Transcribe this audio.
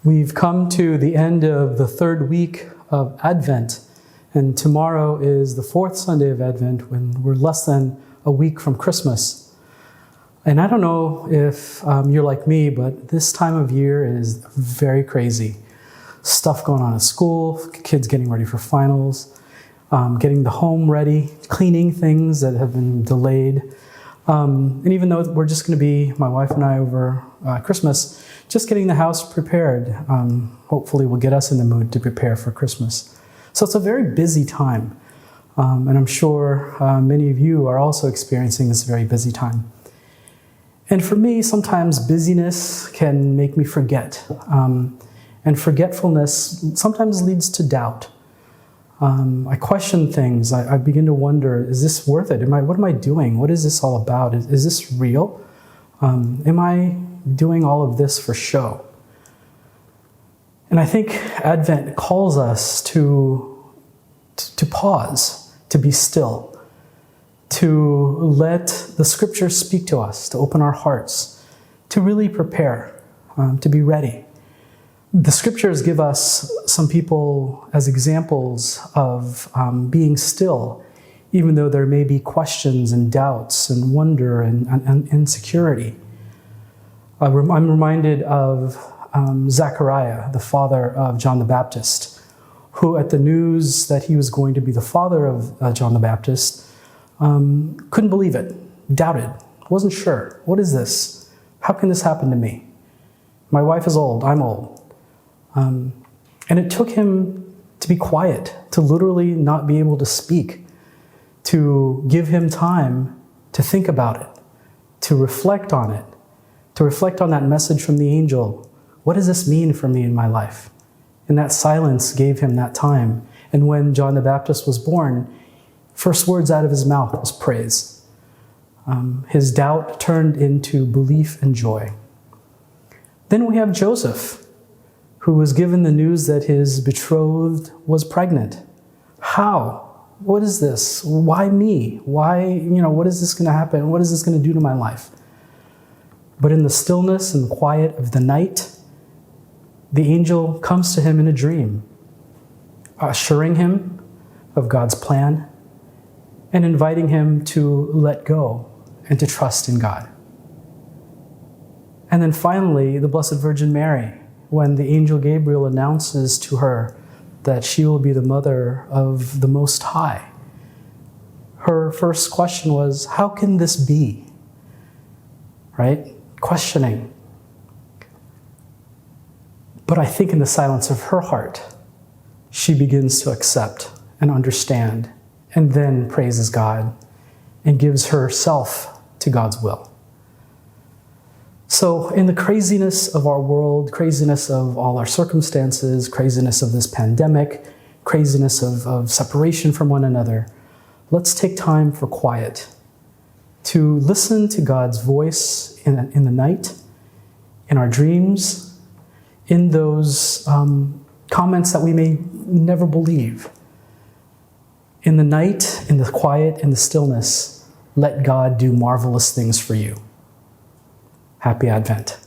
We've come to the end of the third week of Advent, and tomorrow is the fourth Sunday of Advent when we're less than a week from Christmas. And I don't know if you're like me, but this time of year is very crazy. Stuff going on at school, kids getting ready for finals, getting the home ready, cleaning things that have been delayed. And even though we're just going to be, my wife and I, over Christmas, just getting the house prepared, hopefully will get us in the mood to prepare for Christmas. So it's a very busy time. And I'm sure many of you are also experiencing this very busy time. And for me, sometimes busyness can make me forget. And forgetfulness sometimes leads to doubt. I question things. I begin to wonder, is this worth it? What am I doing? What is this all about? Is this real? Am I doing all of this for show? And I think Advent calls us to pause, to be still, to let the Scriptures speak to us, to open our hearts, to really prepare, to be ready. The Scriptures give us some people as examples of being still, even though there may be questions and doubts and wonder and insecurity. I'm reminded of Zechariah, the father of John the Baptist, who at the news that he was going to be the father of John the Baptist, couldn't believe it, doubted, wasn't sure. What is this? How can this happen to me? My wife is old, I'm old. And it took him to be quiet, to literally not be able to speak, to give him time to think about it, to reflect on it, to reflect on that message from the angel. What does this mean for me in my life? And that silence gave him that time. And when John the Baptist was born, first words out of his mouth was praise. His doubt turned into belief and joy. Then we have Joseph, who was given the news that his betrothed was pregnant. How? What is this? Why me? Why, what is this going to happen? What is this going to do to my life? But in the stillness and quiet of the night, the angel comes to him in a dream, assuring him of God's plan and inviting him to let go and to trust in God. And then finally, the Blessed Virgin Mary, when the angel Gabriel announces to her that she will be the mother of the Most High, her first question was, how can this be? Right? Questioning. But I think in the silence of her heart, she begins to accept and understand, and then praises God and gives herself to God's will. So in the craziness of our world, craziness of all our circumstances, craziness of this pandemic, craziness of separation from one another, let's take time for quiet, to listen to God's voice in the night, in our dreams, in those comments that we may never believe. In the night, in the quiet, in the stillness, let God do marvelous things for you. Happy Advent.